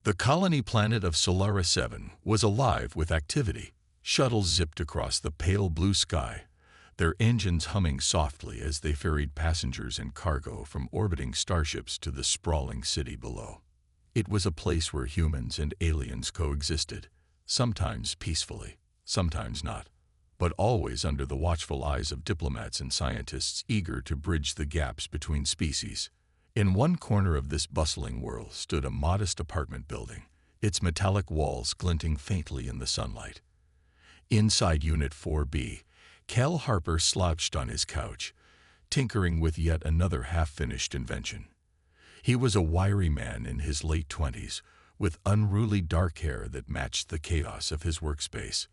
The colony planet of Solaris 7 was alive with activity. Shuttles zipped across the pale blue sky, their engines humming softly as they ferried passengers and cargo from orbiting starships to the sprawling city below. It was a place where humans and aliens coexisted, sometimes peacefully, sometimes not, but always under the watchful eyes of diplomats and scientists eager to bridge the gaps between species. In one corner of this bustling world stood a modest apartment building, its metallic walls glinting faintly in the sunlight. Inside Unit 4B, Cal Harper slouched on his couch, tinkering with yet another half-finished invention. He was a wiry man in his late 20s, with unruly dark hair that matched the chaos of his workspace.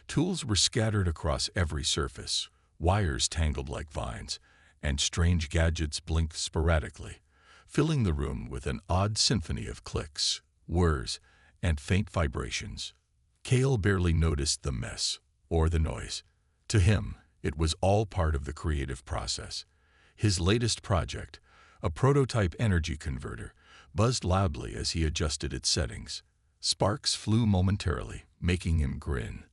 Tools were scattered across every surface, wires tangled like vines, and strange gadgets blinked sporadically, filling the room with an odd symphony of clicks, whirs, and faint vibrations. Cale barely noticed the mess or the noise. To him, it was all part of the creative process. His latest project, a prototype energy converter, buzzed loudly as he adjusted its settings. Sparks flew momentarily, making him grin.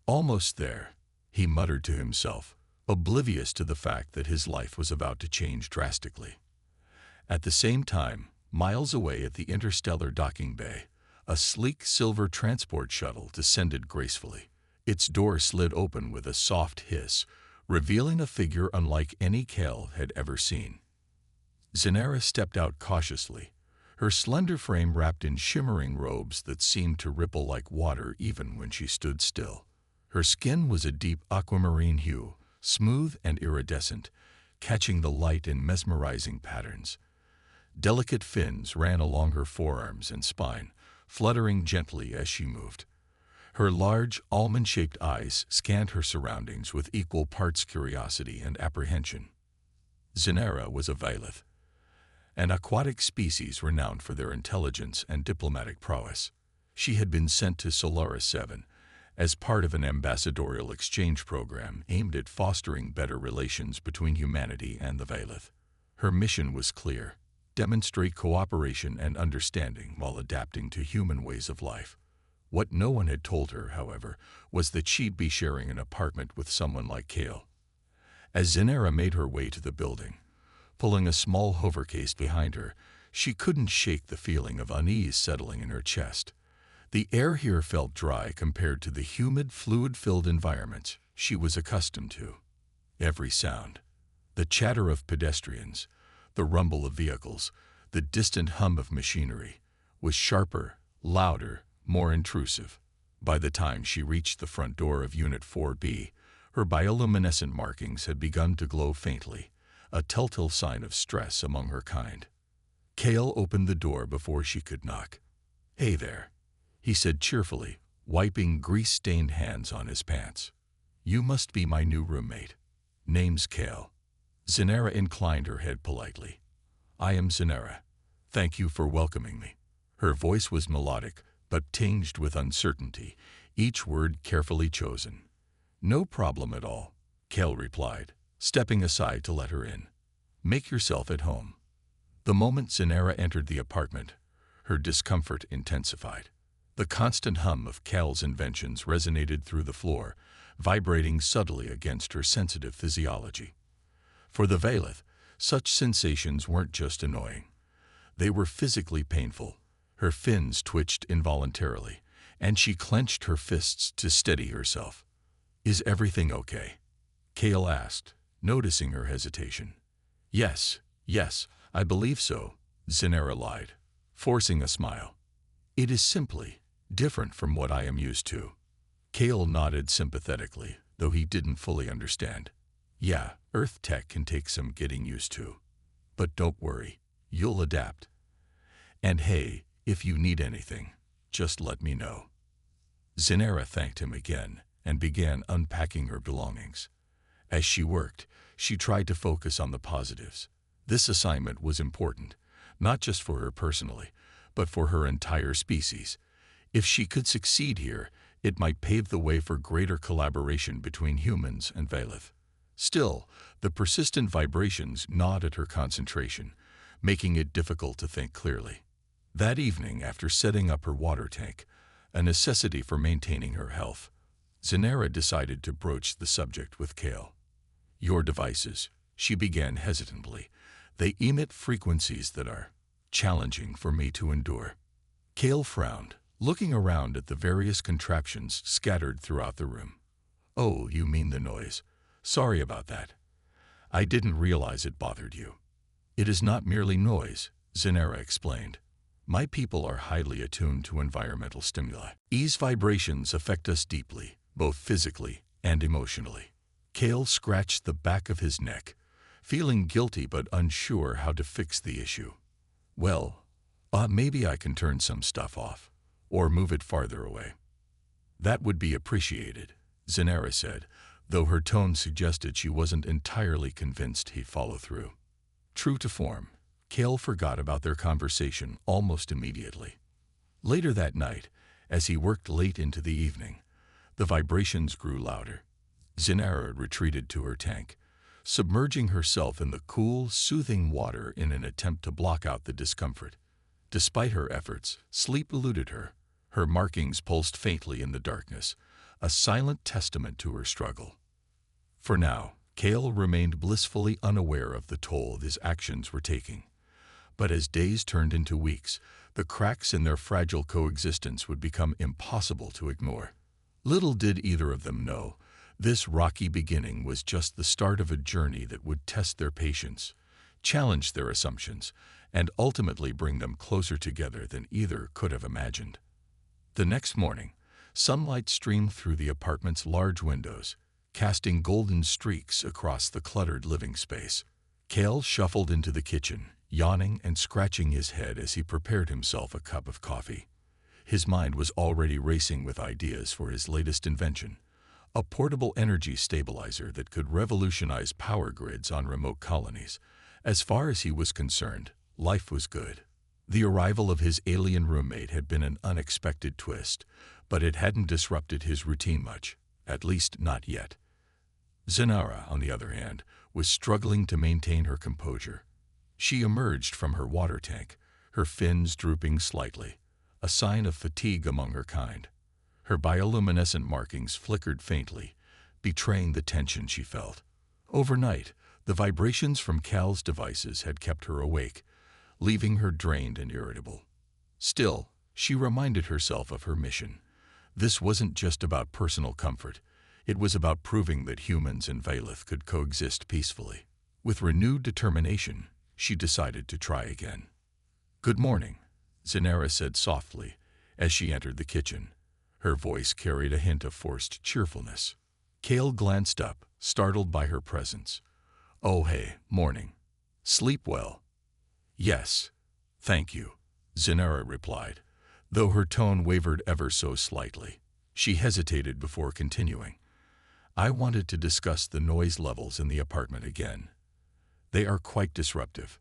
Almost there, he muttered to himself, oblivious to the fact that his life was about to change drastically. At the same time, miles away at the interstellar docking bay, a sleek silver transport shuttle descended gracefully. Its door slid open with a soft hiss, revealing a figure unlike any Cale had ever seen. Zenara stepped out cautiously, her slender frame wrapped in shimmering robes that seemed to ripple like water even when she stood still. Her skin was a deep aquamarine hue, smooth and iridescent, catching the light in mesmerizing patterns. Delicate fins ran along her forearms and spine, fluttering gently as she moved. Her large, almond-shaped eyes scanned her surroundings with equal parts curiosity and apprehension. Zenara was a Vailith, an aquatic species renowned for their intelligence and diplomatic prowess. She had been sent to Solaris 7 as part of an ambassadorial exchange program aimed at fostering better relations between humanity and the Vailith. Her mission was clear: demonstrate cooperation and understanding while adapting to human ways of life. What no one had told her, however, was that she'd be sharing an apartment with someone like Cale. As Zenara made her way to the building, pulling a small hovercase behind her, she couldn't shake the feeling of unease settling in her chest. The air here felt dry compared to the humid, fluid-filled environments she was accustomed to. Every sound, the chatter of pedestrians, the rumble of vehicles, the distant hum of machinery, was sharper, louder, more intrusive. By the time she reached the front door of Unit 4B, her bioluminescent markings had begun to glow faintly, a telltale sign of stress among her kind. Cale opened the door before she could knock. "Hey there," he said cheerfully, wiping grease-stained hands on his pants. "You must be my new roommate. Name's Cale." Zenara inclined her head politely. "I am Zenara. Thank you for welcoming me." Her voice was melodic, but tinged with uncertainty, each word carefully chosen. "No problem at all," Cale replied, stepping aside to let her in. "Make yourself at home." The moment Zenara entered the apartment, her discomfort intensified. The constant hum of Cale's inventions resonated through the floor, vibrating subtly against her sensitive physiology. For the Vailith, such sensations weren't just annoying. They were physically painful. Her fins twitched involuntarily, and she clenched her fists to steady herself. "Is everything okay?" Cale asked, noticing her hesitation. Yes, I believe so," Zenara lied, forcing a smile. "It is simply different from what I am used to." Cale nodded sympathetically, though he didn't fully understand. "Yeah, Earth tech can take some getting used to. But don't worry, you'll adapt. And hey, if you need anything, just let me know." Zenara thanked him again and began unpacking her belongings. As she worked, she tried to focus on the positives. This assignment was important, not just for her personally, but for her entire species. If she could succeed here, it might pave the way for greater collaboration between humans and Vailith. Still, the persistent vibrations gnawed at her concentration, making it difficult to think clearly. That evening, after setting up her water tank, a necessity for maintaining her health, Zenara decided to broach the subject with Kale. "Your devices," she began hesitantly, "they emit frequencies that are challenging for me to endure." Kale frowned, looking around at the various contraptions scattered throughout the room. "Oh, you mean the noise. Sorry about that. I didn't realize it bothered you." "It is not merely noise," Zenara explained. "My people are highly attuned to environmental stimuli. These vibrations affect us deeply, both physically and emotionally." Kale scratched the back of his neck, feeling guilty but unsure how to fix the issue. "Well, maybe I can turn some stuff off, or move it farther away." "That would be appreciated," Zenara said, though her tone suggested she wasn't entirely convinced he'd follow through. True to form, Kale forgot about their conversation almost immediately. Later that night, as he worked late into the evening, the vibrations grew louder. Zenara retreated to her tank, submerging herself in the cool, soothing water in an attempt to block out the discomfort. Despite her efforts, sleep eluded her. Her markings pulsed faintly in the darkness, a silent testament to her struggle. For now, Kale remained blissfully unaware of the toll his actions were taking. But as days turned into weeks, the cracks in their fragile coexistence would become impossible to ignore. Little did either of them know, this rocky beginning was just the start of a journey that would test their patience, challenge their assumptions, and ultimately bring them closer together than either could have imagined. The next morning, sunlight streamed through the apartment's large windows, casting golden streaks across the cluttered living space. Kale shuffled into the kitchen, yawning and scratching his head as he prepared himself a cup of coffee. His mind was already racing with ideas for his latest invention, a portable energy stabilizer that could revolutionize power grids on remote colonies. As far as he was concerned, life was good. The arrival of his alien roommate had been an unexpected twist, but it hadn't disrupted his routine much, at least not yet. Zenara, on the other hand, was struggling to maintain her composure. She emerged from her water tank, her fins drooping slightly, a sign of fatigue among her kind. Her bioluminescent markings flickered faintly, betraying the tension she felt. Overnight, the vibrations from Cal's devices had kept her awake, leaving her drained and irritable. Still, she reminded herself of her mission. This wasn't just about personal comfort. It was about proving that humans and Vailith could coexist peacefully. With renewed determination, she decided to try again. "Good morning," Zenara said softly as she entered the kitchen. Her voice carried a hint of forced cheerfulness. Kale glanced up, startled by her presence. "Oh hey, morning. Sleep well?" "Yes, thank you," Zenara replied, though her tone wavered ever so slightly. She hesitated before continuing. "I wanted to discuss the noise levels in the apartment again. They are quite disruptive."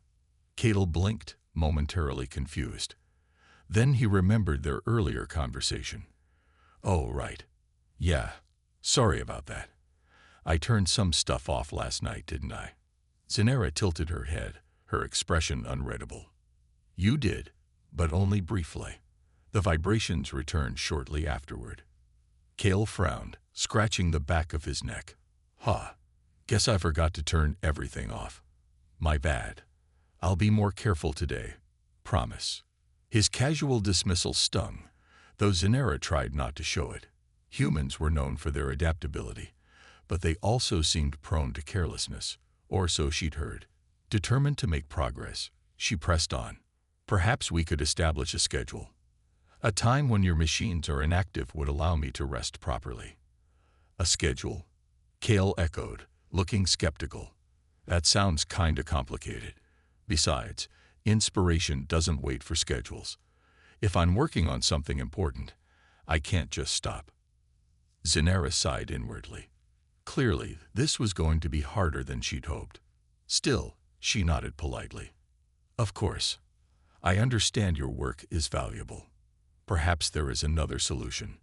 Kale blinked, momentarily confused. Then he remembered their earlier conversation. "Oh, right. Yeah, sorry about that. I turned some stuff off last night, didn't I?" Zenara tilted her head, her expression unreadable. "You did, but only briefly." The vibrations returned shortly afterward. Kale frowned, scratching the back of his neck. Guess I forgot to turn everything off. My bad. I'll be more careful today. Promise." His casual dismissal stung, though Zenara tried not to show it. Humans were known for their adaptability, but they also seemed prone to carelessness, or so she'd heard. Determined to make progress, she pressed on. "Perhaps we could establish a schedule. A time when your machines are inactive would allow me to rest properly." "A schedule?" Kale echoed, looking skeptical. "That sounds kinda complicated. Besides, inspiration doesn't wait for schedules. If I'm working on something important, I can't just stop." Zenara sighed inwardly. Clearly, this was going to be harder than she'd hoped. Still, she nodded politely. "Of course. I understand your work is valuable. Perhaps there is another solution."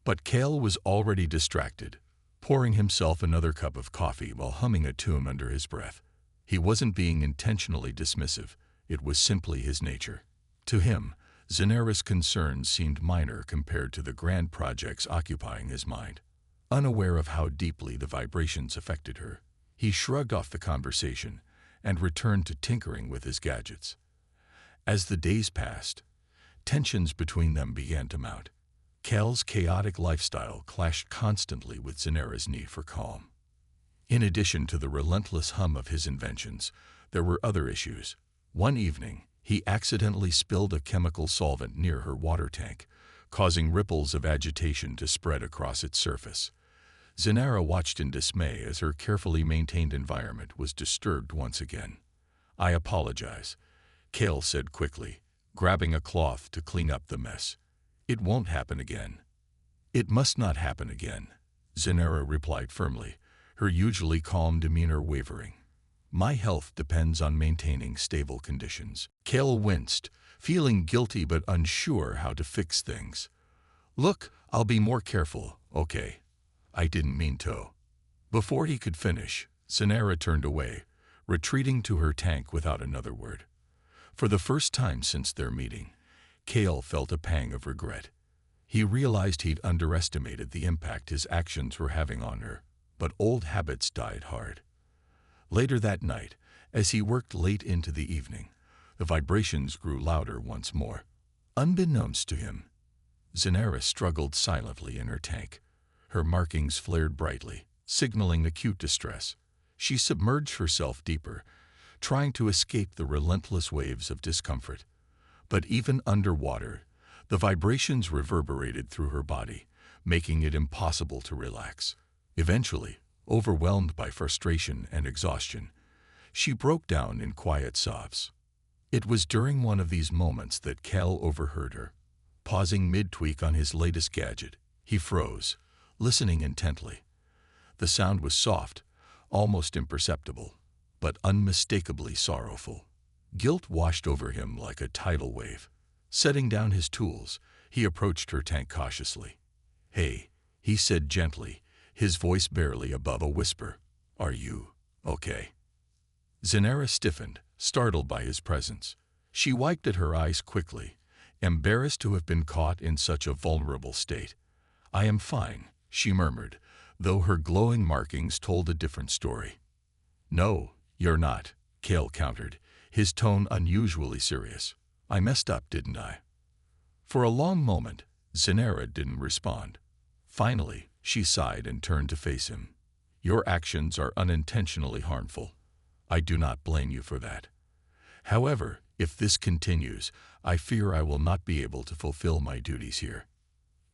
But Kale was already distracted, pouring himself another cup of coffee while humming a tune under his breath. He wasn't being intentionally dismissive. It was simply his nature. To him, Zanera's concerns seemed minor compared to the grand projects occupying his mind. Unaware of how deeply the vibrations affected her, he shrugged off the conversation and returned to tinkering with his gadgets. As the days passed, tensions between them began to mount. Cal's chaotic lifestyle clashed constantly with Zanera's need for calm. In addition to the relentless hum of his inventions, there were other issues. One evening, he accidentally spilled a chemical solvent near her water tank, causing ripples of agitation to spread across its surface. Zanera watched in dismay as her carefully maintained environment was disturbed once again. "I apologize," Cal said quickly, grabbing a cloth to clean up the mess. "It won't happen again." "It must not happen again," Zanera replied firmly, her usually calm demeanor wavering. "My health depends on maintaining stable conditions." Cal winced, feeling guilty but unsure how to fix things. "Look, I'll be more careful, okay? I didn't mean to." Before he could finish, Zanera turned away, retreating to her tank without another word. For the first time since their meeting, Cal felt a pang of regret. He realized he'd underestimated the impact his actions were having on her, but old habits died hard. Later that night, as he worked late into the evening, the vibrations grew louder once more. Unbeknownst to him, Zanera struggled silently in her tank. Her markings flared brightly, signaling acute distress. She submerged herself deeper, trying to escape the relentless waves of discomfort. But even underwater, the vibrations reverberated through her body, making it impossible to relax. Eventually, overwhelmed by frustration and exhaustion, she broke down in quiet sobs. It was during one of these moments that Cal overheard her. Pausing mid-tweak on his latest gadget, he froze, listening intently. The sound was soft, almost imperceptible, but unmistakably sorrowful. Guilt washed over him like a tidal wave. Setting down his tools, he approached her tank cautiously. "Hey," he said gently, his voice barely above a whisper. "Are you okay?" Zanera stiffened, startled by his presence. She wiped at her eyes quickly, embarrassed to have been caught in such a vulnerable state. "I am fine," she murmured, though her glowing markings told a different story. "No, you're not," Cal countered, his tone unusually serious. "I messed up, didn't I?" For a long moment, Zanera didn't respond. Finally, she sighed and turned to face him. "Your actions are unintentionally harmful. I do not blame you for that. However, if this continues, I fear I will not be able to fulfill my duties here."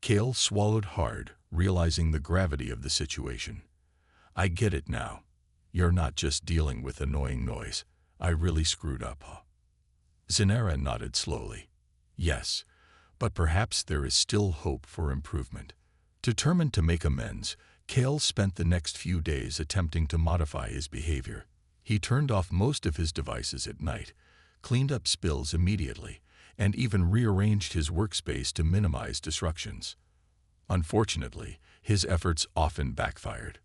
Cal swallowed hard, realizing the gravity of the situation. "I get it now. You're not just dealing with annoying noise. I really screwed up, huh?" Zanera nodded slowly. "Yes, but perhaps there is still hope for improvement." Determined to make amends, Cal spent the next few days attempting to modify his behavior. He turned off most of his devices at night, cleaned up spills immediately, and even rearranged his workspace to minimize disruptions. Unfortunately, his efforts often backfired.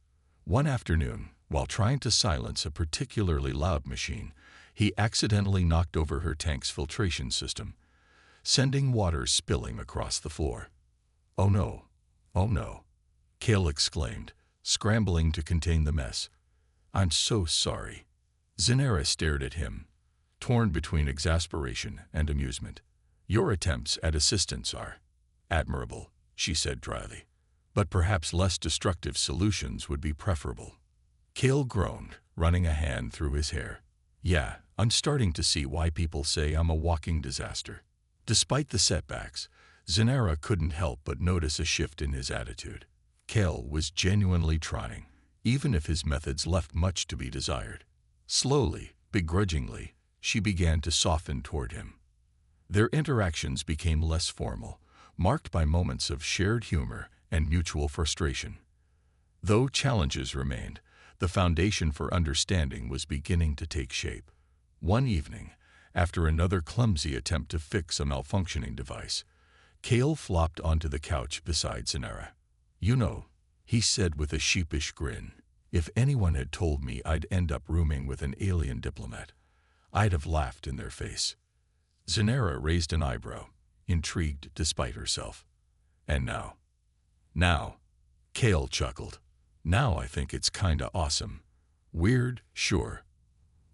One afternoon, while trying to silence a particularly loud machine, he accidentally knocked over her tank's filtration system, sending water spilling across the floor. "Oh no, oh no," Cal exclaimed, scrambling to contain the mess. "I'm so sorry." Zanera stared at him, torn between exasperation and amusement. "Your attempts at assistance are admirable," she said dryly, "but perhaps less destructive solutions would be preferable." Cal groaned, running a hand through his hair. "Yeah, I'm starting to see why people say I'm a walking disaster." Despite the setbacks, Zanera couldn't help but notice a shift in his attitude. Cal was genuinely trying, even if his methods left much to be desired. Slowly, begrudgingly, she began to soften toward him. Their interactions became less formal, marked by moments of shared humor and mutual frustration. Though challenges remained, the foundation for understanding was beginning to take shape. One evening, after another clumsy attempt to fix a malfunctioning device, Cal flopped onto the couch beside Zanera. "You know," he said with a sheepish grin, "if anyone had told me I'd end up rooming with an alien diplomat, I'd have laughed in their face." Zanera raised an eyebrow. intrigued despite herself. And now, Kale chuckled. Now I think it's kinda awesome. Weird, sure,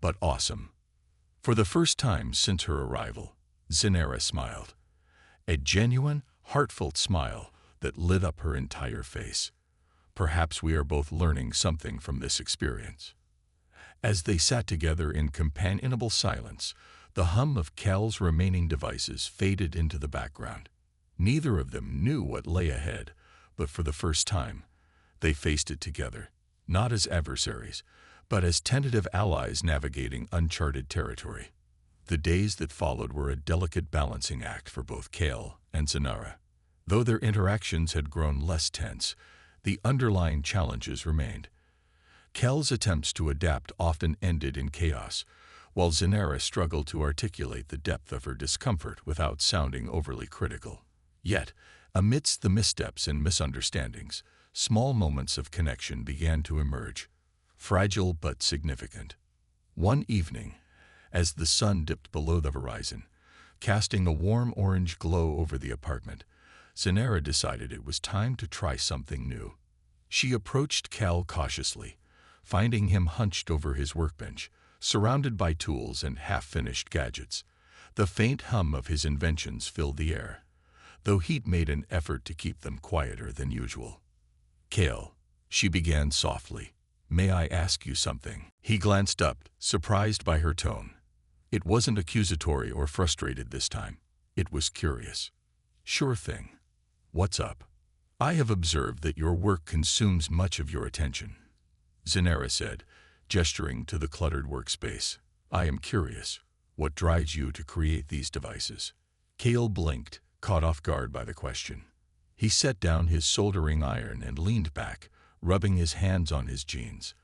but awesome. For the first time since her arrival, Zinera smiled. A genuine, heartfelt smile that lit up her entire face. Perhaps we are both learning something from this experience. As they sat together in companionable silence, the hum of Cal's remaining devices faded into the background. Neither of them knew what lay ahead, but for the first time, they faced it together, not as adversaries, but as tentative allies navigating uncharted territory. The days that followed were a delicate balancing act for both Kale and Zinera. Though their interactions had grown less tense, the underlying challenges remained. Kale's attempts to adapt often ended in chaos, while Zinera struggled to articulate the depth of her discomfort without sounding overly critical. Yet, amidst the missteps and misunderstandings, small moments of connection began to emerge, fragile but significant. One evening, as the sun dipped below the horizon, casting a warm orange glow over the apartment, Zinera decided it was time to try something new. She approached Cal cautiously, finding him hunched over his workbench, surrounded by tools and half-finished gadgets. The faint hum of his inventions filled the air, though heat made an effort to keep them quieter than usual. "Kale," she began softly, "may I ask you something?" He glanced up, surprised by her tone. It wasn't accusatory or frustrated this time. It was curious. "Sure thing. What's up?" "I have observed that your work consumes much of your attention," Zinera said, gesturing to the cluttered workspace. "I am curious, what drives you to create these devices?" Kale blinked, caught off guard by the question. He set down his soldering iron and leaned back, rubbing his hands on his jeans.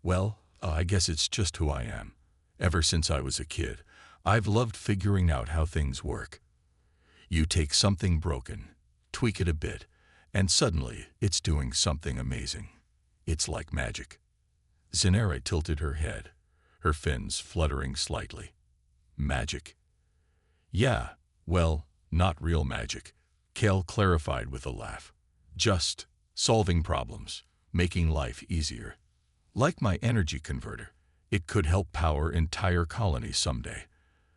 "Well, I guess it's just who I am. Ever since I was a kid, I've loved figuring out how things work. You take something broken, tweak it a bit, and suddenly it's doing something amazing. It's like magic." Zinera tilted her head, her fins fluttering slightly. "Magic?" "Yeah, well, not real magic," Kale clarified with a laugh. "Just solving problems, making life easier. Like my energy converter, it could help power entire colonies someday.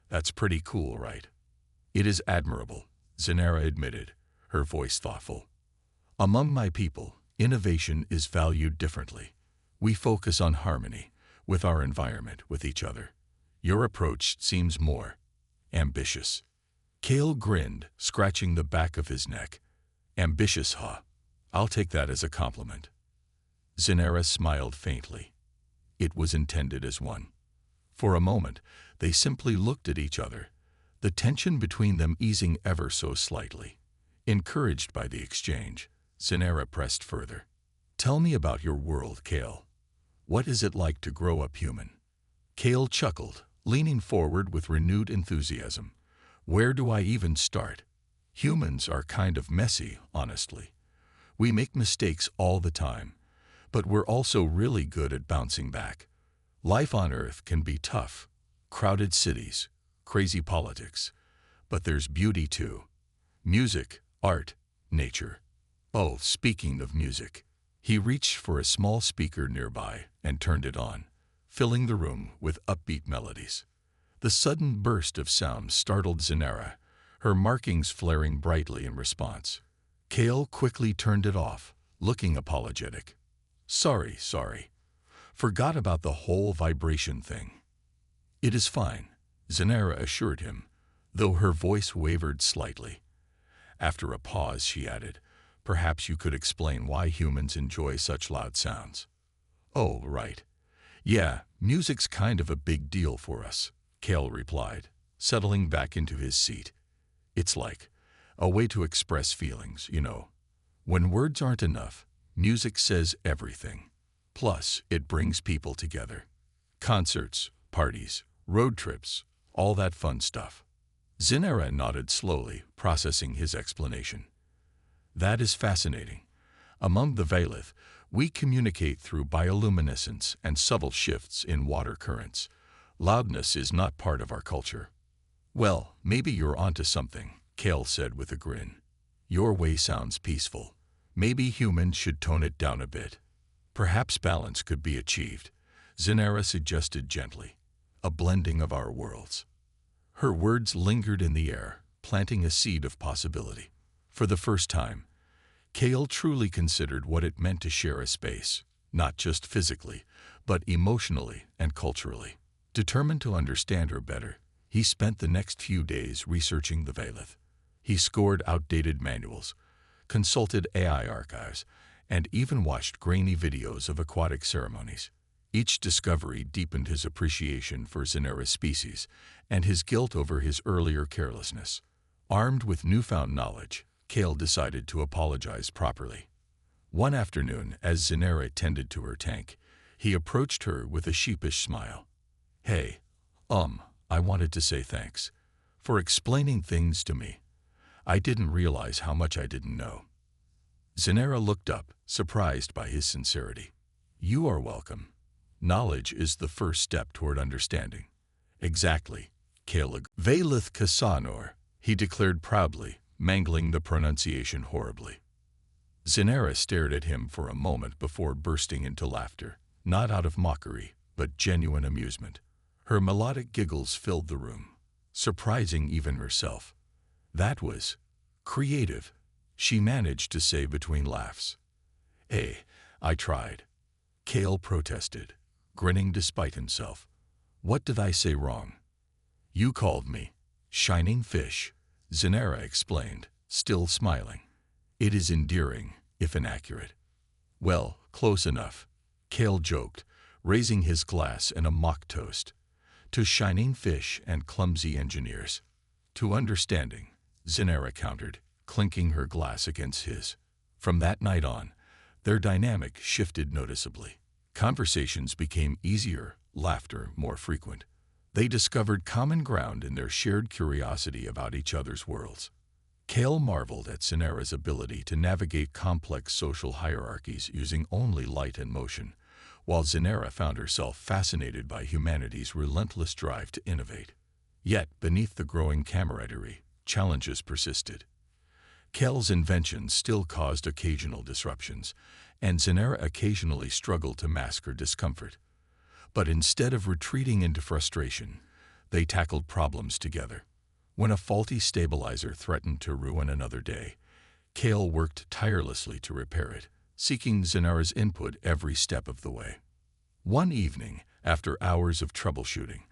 That's pretty cool, right?" "It is admirable," Zinera admitted, her voice thoughtful. "Among my people, innovation is valued differently. We focus on harmony, with our environment, with each other. Your approach seems more ambitious." Kale grinned, scratching the back of his neck. "Ambitious, huh? I'll take that as a compliment." Zinera smiled faintly. It was intended as one. For a moment, they simply looked at each other, the tension between them easing ever so slightly. Encouraged by the exchange, Zinera pressed further. "Tell me about your world, Kale. What is it like to grow up human?" Kale chuckled, leaning forward with renewed enthusiasm. "Where do I even start? Humans are kind of messy, honestly. We make mistakes all the time, but we're also really good at bouncing back. Life on Earth can be tough. Crowded cities, crazy politics. But there's beauty too. Music, art, nature. Oh, speaking of music." He reached for a small speaker nearby and turned it on, filling the room with upbeat melodies. The sudden burst of sound startled Zinera, her markings flaring brightly in response. Kale quickly turned it off, looking apologetic. Sorry. Forgot about the whole vibration thing." "It is fine," Zinera assured him, though her voice wavered slightly. After a pause, she added, "Perhaps you could explain why humans enjoy such loud sounds." "Oh, right. Yeah, music's kind of a big deal for us," Kale replied, settling back into his seat. "It's like a way to express feelings, you know. When words aren't enough, music says everything. Plus, it brings people together. Concerts, parties, road trips, all that fun stuff." Zinera nodded slowly, processing his explanation. "That is fascinating. Among the Valith, we communicate through bioluminescence and subtle shifts in water currents. Loudness is not part of our culture." "Well, maybe you're onto something," Kale said with a grin. Your way sounds peaceful. Maybe humans should tone it down a bit. Perhaps balance could be achieved, Zenara suggested gently. A blending of our worlds. Her words lingered in the air, planting a seed of possibility. For the first time, Kale truly considered what it meant to share a space, not just physically, but emotionally and culturally. Determined to understand her better, he spent the next few days researching the Valeth. He scored outdated manuals, consulted AI archives, and even watched grainy videos of aquatic ceremonies. Each discovery deepened his appreciation for Zenara's species and his guilt over his earlier carelessness. Armed with newfound knowledge, Kale decided to apologize properly. One afternoon, as Zenara tended to her tank, he approached her with a sheepish smile. Hey, I wanted to say thanks for explaining things to me. I didn't realize how much I didn't know. Zenara looked up, surprised by his sincerity. You are welcome. Knowledge is the first step toward understanding. Exactly, Kale agreed. Valeth Kasanor, he declared proudly, mangling the pronunciation horribly. Zenara stared at him for a moment before bursting into laughter, not out of mockery, but genuine amusement. Her melodic giggles filled the room, surprising even herself. That was creative, she managed to say between laughs. I tried. Kale protested, grinning despite himself. What did I say wrong? You called me shining fish, Zenara explained, still smiling. It is endearing, if inaccurate. Well, close enough, Kale joked, raising his glass in a mock toast. To shining fish and clumsy engineers. To understanding, Zenara countered, clinking her glass against his. From that night on, their dynamic shifted noticeably. Conversations became easier, laughter more frequent. They discovered common ground in their shared curiosity about each other's worlds. Kale marveled at Zenara's ability to navigate complex social hierarchies using only light and motion, while Zenara found herself fascinated by humanity's relentless drive to innovate. Yet, beneath the growing camaraderie, challenges persisted. Kale's inventions still caused occasional disruptions, and Zenara occasionally struggled to mask her discomfort. But instead of retreating into frustration, they tackled problems together. When a faulty stabilizer threatened to ruin another day, Kale worked tirelessly to repair it, seeking Zenara's input every step of the way. One evening, after hours of troubleshooting,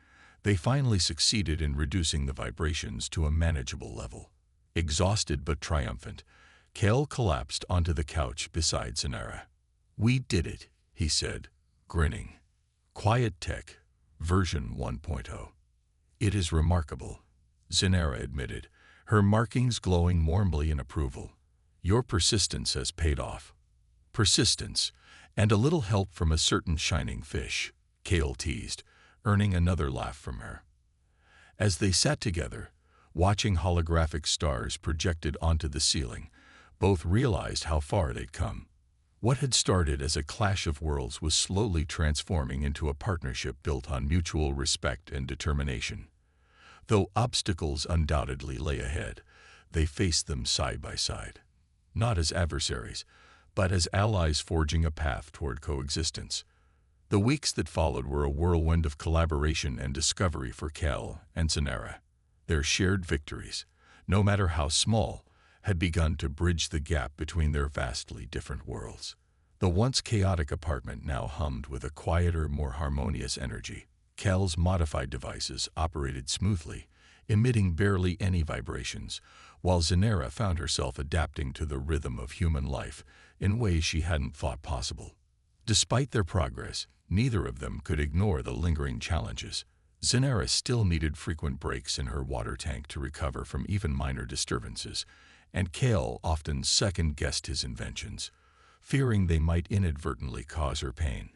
they finally succeeded in reducing the vibrations to a manageable level. Exhausted but triumphant, Kale collapsed onto the couch beside Zenara. We did it, he said, grinning. Quiet Tech, version 1.0. It is remarkable, Zenara admitted, her markings glowing warmly in approval. Your persistence has paid off. Persistence, and a little help from a certain shining fish, Kale teased, earning another laugh from her. As they sat together, watching holographic stars projected onto the ceiling, both realized how far they'd come. What had started as a clash of worlds was slowly transforming into a partnership built on mutual respect and determination. Though obstacles undoubtedly lay ahead, they faced them side by side. Not as adversaries, but as allies forging a path toward coexistence. The weeks that followed were a whirlwind of collaboration and discovery for Kale and Zenara. Their shared victories, no matter how small, had begun to bridge the gap between their vastly different worlds. The once chaotic apartment now hummed with a quieter, more harmonious energy. Kale's modified devices operated smoothly, emitting barely any vibrations, while Zenara found herself adapting to the rhythm of human life in ways she hadn't thought possible. Despite their progress, neither of them could ignore the lingering challenges. Zenara still needed frequent breaks in her water tank to recover from even minor disturbances, and Kale often second-guessed his inventions, fearing they might inadvertently cause her pain.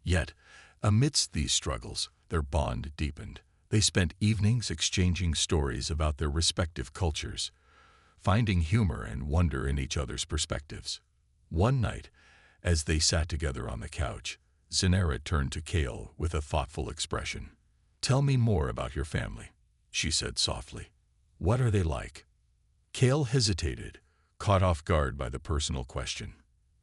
Yet, amidst these struggles, their bond deepened. They spent evenings exchanging stories about their respective cultures, finding humor and wonder in each other's perspectives. One night, as they sat together on the couch, Zenara turned to Kale with a thoughtful expression. Tell me more about your family, she said softly. What are they like? Kale hesitated, caught off guard by the personal question.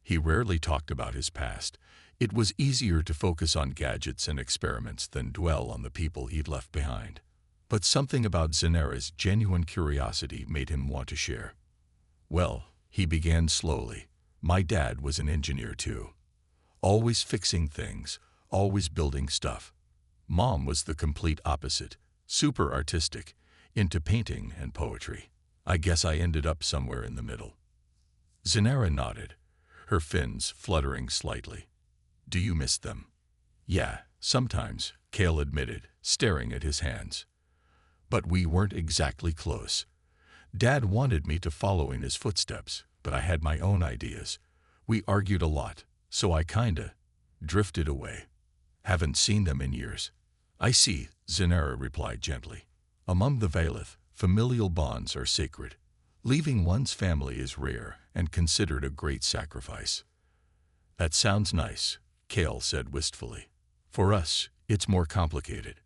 He rarely talked about his past. It was easier to focus on gadgets and experiments than dwell on the people he'd left behind. But something about Zanera's genuine curiosity made him want to share. Well, he began slowly. My dad was an engineer too. Always fixing things, always building stuff. Mom was the complete opposite, super artistic, into painting and poetry. I guess I ended up somewhere in the middle. Zanera nodded, her fins fluttering slightly. Do you miss them? Yeah, sometimes, Kale admitted, staring at his hands. But we weren't exactly close. Dad wanted me to follow in his footsteps, but I had my own ideas. We argued a lot, so I kinda drifted away. Haven't seen them in years. I see, Zanera replied gently. Among the Vailith, familial bonds are sacred. Leaving one's family is rare and considered a great sacrifice. That sounds nice, Kale said wistfully. For us, it's more complicated.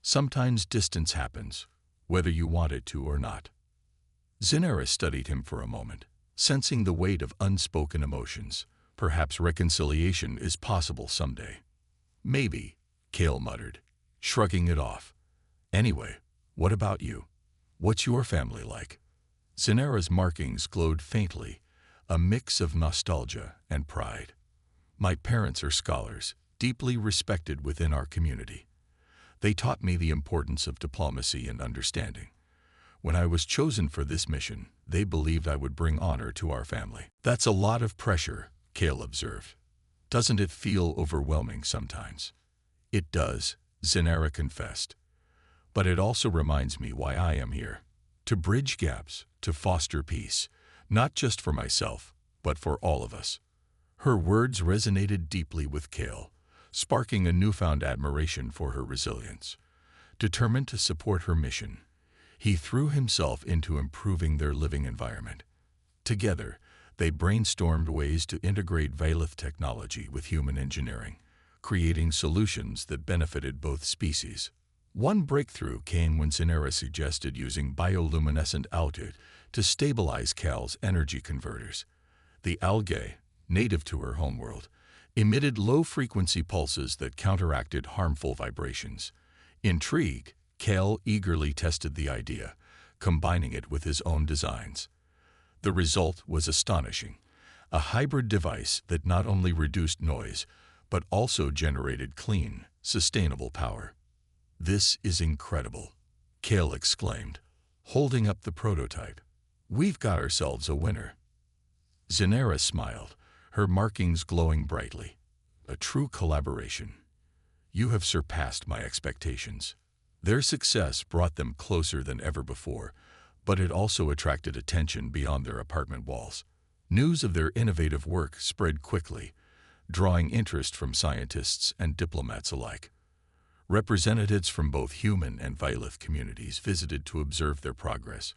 Sometimes distance happens, whether you want it to or not. Zanera studied him for a moment, sensing the weight of unspoken emotions. Perhaps reconciliation is possible someday. Maybe, Kale muttered, shrugging it off. Anyway, what about you? What's your family like? Zanera's markings glowed faintly, a mix of nostalgia and pride. My parents are scholars, deeply respected within our community. They taught me the importance of diplomacy and understanding. When I was chosen for this mission, they believed I would bring honor to our family. That's a lot of pressure, Kale observed. Doesn't it feel overwhelming sometimes? It does, Zanera confessed. But it also reminds me why I am here. To bridge gaps, to foster peace, not just for myself, but for all of us. Her words resonated deeply with Kale, sparking a newfound admiration for her resilience. Determined to support her mission, he threw himself into improving their living environment. Together, they brainstormed ways to integrate Vailith technology with human engineering, creating solutions that benefited both species. One breakthrough came when Zanera suggested using bioluminescent algae to stabilize Kale's energy converters. The algae, native to her homeworld, emitted low-frequency pulses that counteracted harmful vibrations. Intrigued, Kale eagerly tested the idea, combining it with his own designs. The result was astonishing, a hybrid device that not only reduced noise, but also generated clean, sustainable power. This is incredible, Kale exclaimed, holding up the prototype. We've got ourselves a winner. Zanera smiled, her markings glowing brightly. A true collaboration. You have surpassed my expectations. Their success brought them closer than ever before, but it also attracted attention beyond their apartment walls. News of their innovative work spread quickly, drawing interest from scientists and diplomats alike. Representatives from both human and Vailith communities visited to observe their progress,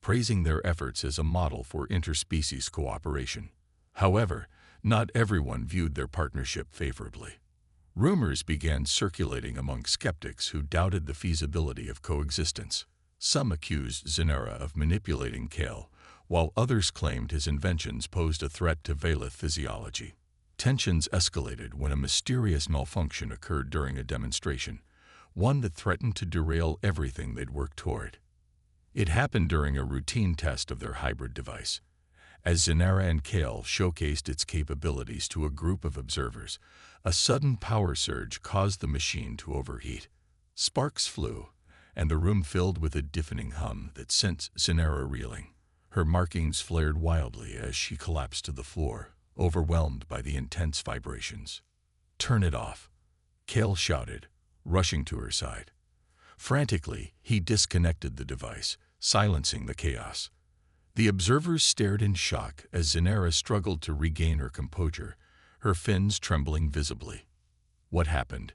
praising their efforts as a model for interspecies cooperation. However, not everyone viewed their partnership favorably. Rumors began circulating among skeptics who doubted the feasibility of coexistence. Some accused Zanera of manipulating Kale, while others claimed his inventions posed a threat to Vailith physiology. Tensions escalated when a mysterious malfunction occurred during a demonstration, one that threatened to derail everything they'd worked toward. It happened during a routine test of their hybrid device. As Zanera and Kale showcased its capabilities to a group of observers, a sudden power surge caused the machine to overheat. Sparks flew, and the room filled with a deafening hum that sent Zanera reeling. Her markings flared wildly as she collapsed to the floor, overwhelmed by the intense vibrations. Turn it off, Kale shouted, rushing to her side. Frantically, he disconnected the device, silencing the chaos. The observers stared in shock as Zanera struggled to regain her composure, her fins trembling visibly. What happened?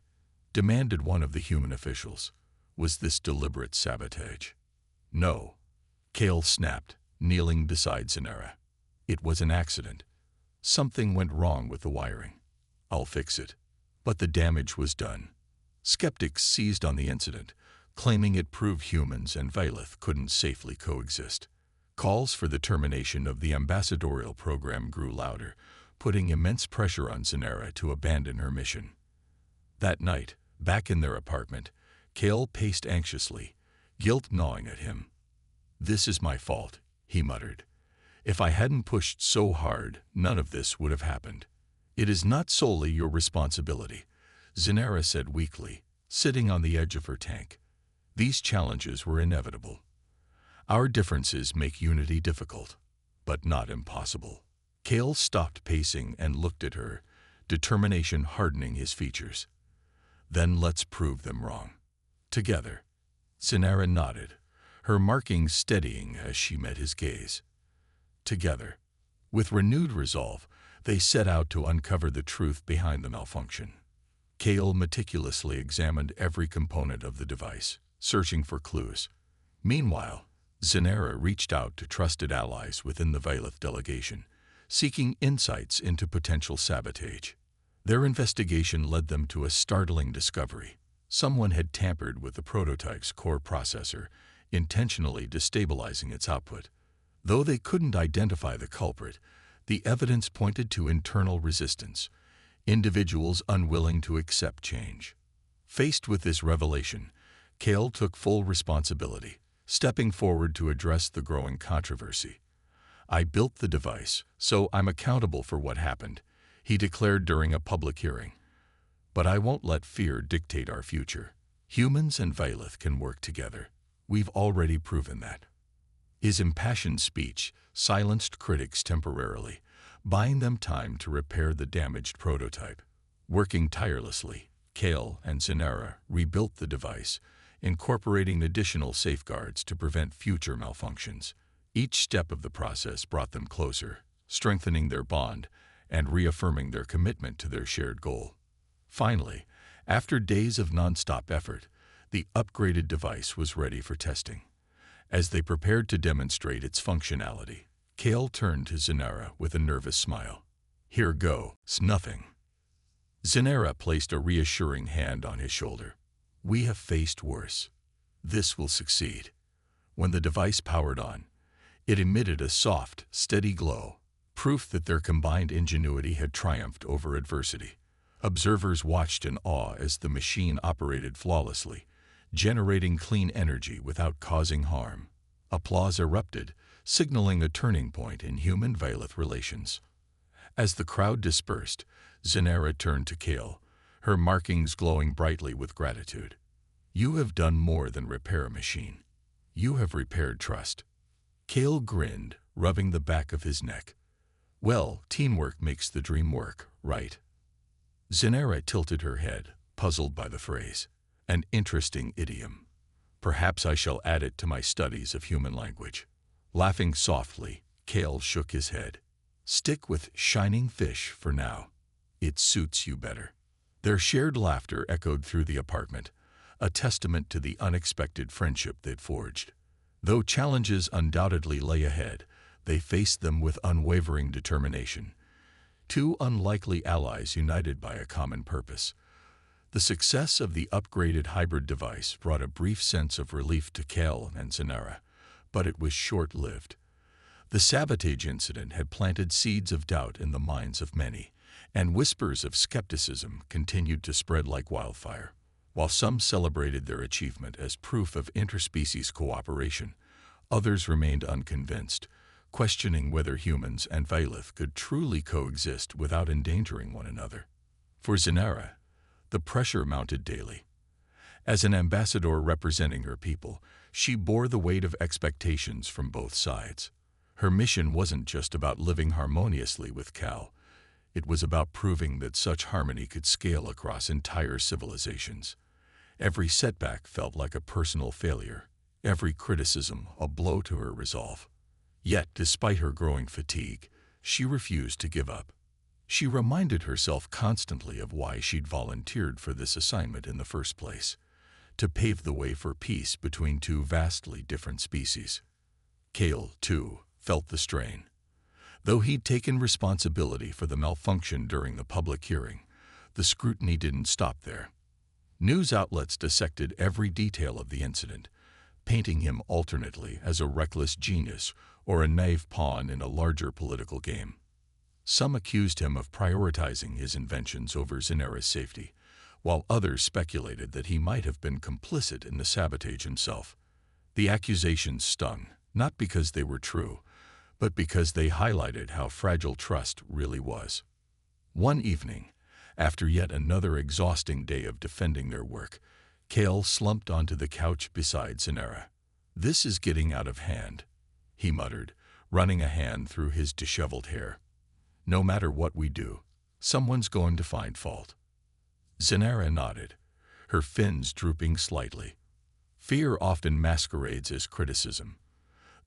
Demanded one of the human officials. Was this deliberate sabotage? No, Kale snapped, kneeling beside Zanera. It was an accident. Something went wrong with the wiring. I'll fix it. But the damage was done. Skeptics seized on the incident, claiming it proved humans and Vailith couldn't safely coexist. Calls for the termination of the ambassadorial program grew louder, putting immense pressure on Zanera to abandon her mission. That night, back in their apartment, Cale paced anxiously, guilt gnawing at him. "This is my fault," he muttered. "If I hadn't pushed so hard, none of this would have happened." "It is not solely your responsibility," Zanera said weakly, sitting on the edge of her tank. "These challenges were inevitable. Our differences make unity difficult, but not impossible." Cale stopped pacing and looked at her, determination hardening his features. "Then let's prove them wrong. Together." Zanera nodded, her markings steadying as she met his gaze. Together. With renewed resolve, they set out to uncover the truth behind the malfunction. Cale meticulously examined every component of the device, searching for clues. Meanwhile, Zanera reached out to trusted allies within the Vailith delegation, seeking insights into potential sabotage. Their investigation led them to a startling discovery. Someone had tampered with the prototype's core processor, intentionally destabilizing its output. Though they couldn't identify the culprit, the evidence pointed to internal resistance, individuals unwilling to accept change. Faced with this revelation, Cale took full responsibility, stepping forward to address the growing controversy. "I built the device, so I'm accountable for what happened," he declared during a public hearing. "But I won't let fear dictate our future. Humans and Vailith can work together. We've already proven that." His impassioned speech silenced critics temporarily, buying them time to repair the damaged prototype. Working tirelessly, Cale and Zanera rebuilt the device, incorporating additional safeguards to prevent future malfunctions. Each step of the process brought them closer, strengthening their bond and reaffirming their commitment to their shared goal. Finally, after days of nonstop effort, the upgraded device was ready for testing. As they prepared to demonstrate its functionality, Cale turned to Zanera with a nervous smile. "Here goes nothing." Zanera placed a reassuring hand on his shoulder. "We have faced worse. This will succeed." When the device powered on, it emitted a soft, steady glow, proof that their combined ingenuity had triumphed over adversity. Observers watched in awe as the machine operated flawlessly, generating clean energy without causing harm. Applause erupted, signaling a turning point in human-Vailith relations. As the crowd dispersed, Zanera turned to Cale, her markings glowing brightly with gratitude. "You have done more than repair a machine. You have repaired trust." Cale grinned, rubbing the back of his neck. "Well, teamwork makes the dream work, right?" Zanera tilted her head, puzzled by the phrase. "An interesting idiom. Perhaps I shall add it to my studies of human language." Laughing softly, Cale shook his head. "Stick with shining fish for now. It suits you better." Their shared laughter echoed through the apartment, a testament to the unexpected friendship they'd forged. Though challenges undoubtedly lay ahead, they faced them with unwavering determination. Two unlikely allies united by a common purpose. The success of the upgraded hybrid device brought a brief sense of relief to Cale and Zanera, but it was short-lived. The sabotage incident had planted seeds of doubt in the minds of many, and whispers of skepticism continued to spread like wildfire. While some celebrated their achievement as proof of interspecies cooperation, others remained unconvinced, questioning whether humans and Vailith could truly coexist without endangering one another. For Zanera, the pressure mounted daily. As an ambassador representing her people, she bore the weight of expectations from both sides. Her mission wasn't just about living harmoniously with Cal. It was about proving that such harmony could scale across entire civilizations. Every setback felt like a personal failure, every criticism a blow to her resolve. Yet, despite her growing fatigue, she refused to give up. She reminded herself constantly of why she'd volunteered for this assignment in the first place, to pave the way for peace between two vastly different species. Cale, too, felt the strain. Though he'd taken responsibility for the malfunction during the public hearing, the scrutiny didn't stop there. News outlets dissected every detail of the incident, painting him alternately as a reckless genius or a naive pawn in a larger political game. Some accused him of prioritizing his inventions over Zenera's safety, while others speculated that he might have been complicit in the sabotage himself. The accusations stung, not because they were true, but because they highlighted how fragile trust really was. One evening, after yet another exhausting day of defending their work, Cale slumped onto the couch beside Zenera. "This is getting out of hand," he muttered, running a hand through his disheveled hair. "No matter what we do, someone's going to find fault." Zenera nodded, her fins drooping slightly. Fear often masquerades as criticism.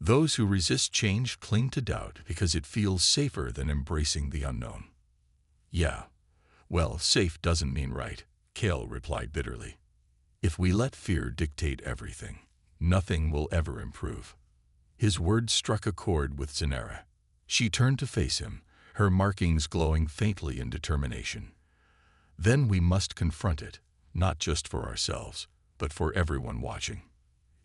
Those who resist change cling to doubt because it feels safer than embracing the unknown. "Yeah, well, safe doesn't mean right," Cale replied bitterly. "If we let fear dictate everything, nothing will ever improve." His words struck a chord with Zenera. She turned to face him, her markings glowing faintly in determination. "Then we must confront it, not just for ourselves, but for everyone watching.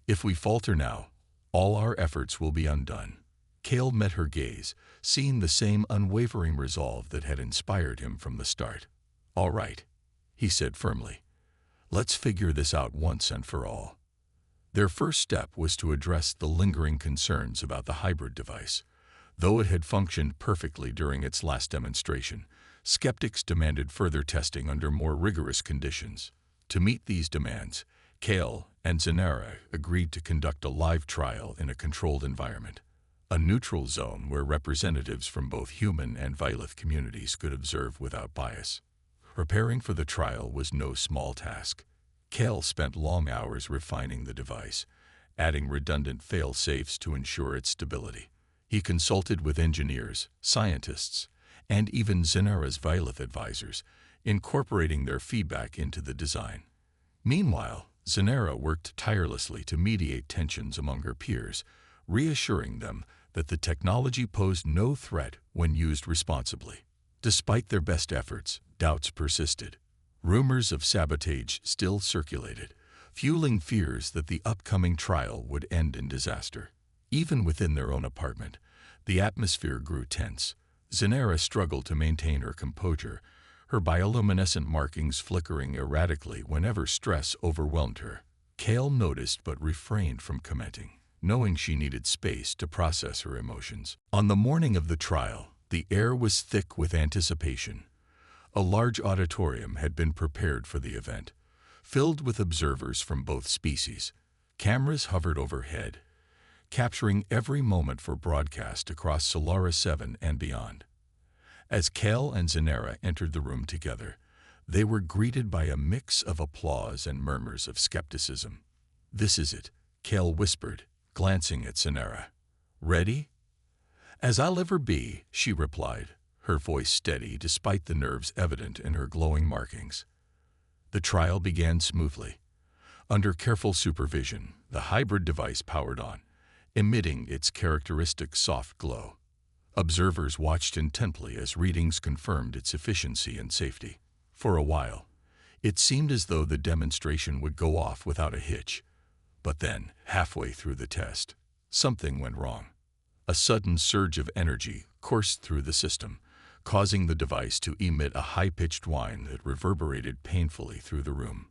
If we falter now, all our efforts will be undone." Cale met her gaze, seeing the same unwavering resolve that had inspired him from the start. "All right," he said firmly. "Let's figure this out once and for all." Their first step was to address the lingering concerns about the hybrid device. Though it had functioned perfectly during its last demonstration, skeptics demanded further testing under more rigorous conditions. To meet these demands, Cale and Zenera agreed to conduct a live trial in a controlled environment, a neutral zone where representatives from both human and Vilith communities could observe without bias. Preparing for the trial was no small task. Cale spent long hours refining the device, adding redundant fail-safes to ensure its stability. He consulted with engineers, scientists, and even Zenera's Vilith advisors, incorporating their feedback into the design. Meanwhile, Zenera worked tirelessly to mediate tensions among her peers, reassuring them that the technology posed no threat when used responsibly. Despite their best efforts, doubts persisted. Rumors of sabotage still circulated, fueling fears that the upcoming trial would end in disaster. Even within their own apartment, the atmosphere grew tense. Zenera struggled to maintain her composure, her bioluminescent markings flickering erratically whenever stress overwhelmed her. Cale noticed but refrained from commenting, knowing she needed space to process her emotions. On the morning of the trial, the air was thick with anticipation. A large auditorium had been prepared for the event, filled with observers from both species. Cameras hovered overhead, capturing every moment for broadcast across Solaris 7 and beyond. As Cale and Zenera entered the room together, they were greeted by a mix of applause and murmurs of skepticism. "This is it," Cale whispered, glancing at Zenera. "Ready?" "As I'll ever be," she replied, her voice steady despite the nerves evident in her glowing markings. The trial began smoothly. Under careful supervision, the hybrid device powered on, emitting its characteristic soft glow. Observers watched intently as readings confirmed its efficiency and safety. For a while, it seemed as though the demonstration would go off without a hitch. But then, halfway through the test, something went wrong. A sudden surge of energy coursed through the system, causing the device to emit a high-pitched whine that reverberated painfully through the room.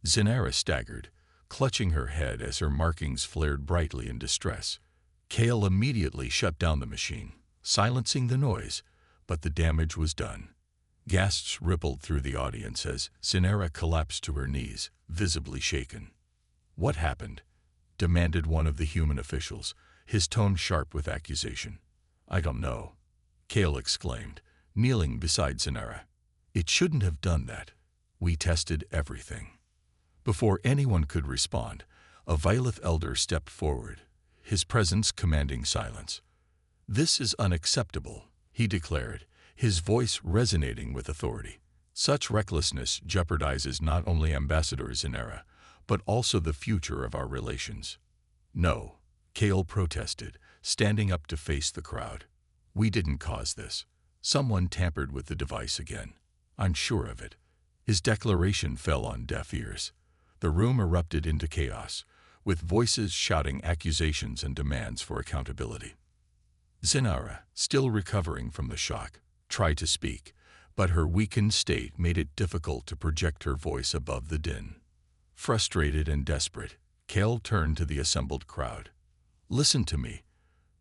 Zenera staggered, clutching her head as her markings flared brightly in distress. Cale immediately shut down the machine, silencing the noise, but the damage was done. Gasps rippled through the audience as Zenera collapsed to her knees, visibly shaken. "What happened?" demanded one of the human officials, his tone sharp with accusation. "I don't know," Cale exclaimed, kneeling beside Zenera. "It shouldn't have done that. We tested everything." Before anyone could respond, a Vilith elder stepped forward, his presence commanding silence. "This is unacceptable," he declared, his voice resonating with authority. "Such recklessness jeopardizes not only Ambassador Zenera, but also the future of our relations." "No," Cale protested, standing up to face the crowd. "We didn't cause this. Someone tampered with the device again. I'm sure of it." His declaration fell on deaf ears. The room erupted into chaos, with voices shouting accusations and demands for accountability. Zenara, still recovering from the shock, tried to speak, but her weakened state made it difficult to project her voice above the din. Frustrated and desperate, Kale turned to the assembled crowd. "Listen to me.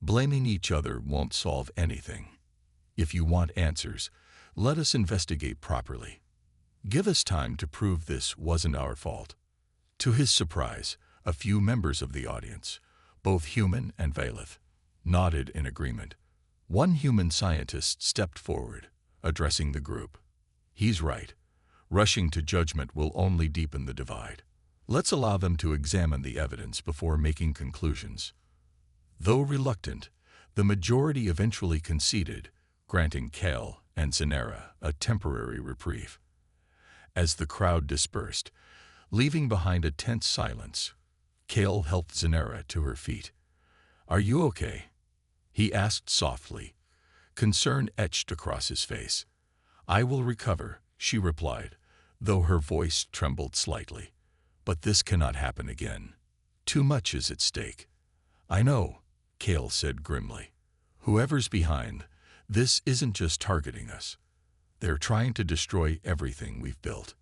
Blaming each other won't solve anything. If you want answers, let us investigate properly. Give us time to prove this wasn't our fault." To his surprise, a few members of the audience, both human and Valeth, nodded in agreement. One human scientist stepped forward, addressing the group. "He's right. Rushing to judgment will only deepen the divide. Let's allow them to examine the evidence before making conclusions." Though reluctant, the majority eventually conceded, granting Kale and Zenara a temporary reprieve. As the crowd dispersed, leaving behind a tense silence, Kale helped Zenara to her feet. "Are you okay?" he asked softly, concern etched across his face. "I will recover," she replied, though her voice trembled slightly. "But this cannot happen again. Too much is at stake." "I know," Kale said grimly. "Whoever's behind, this isn't just targeting us. They're trying to destroy everything we've built."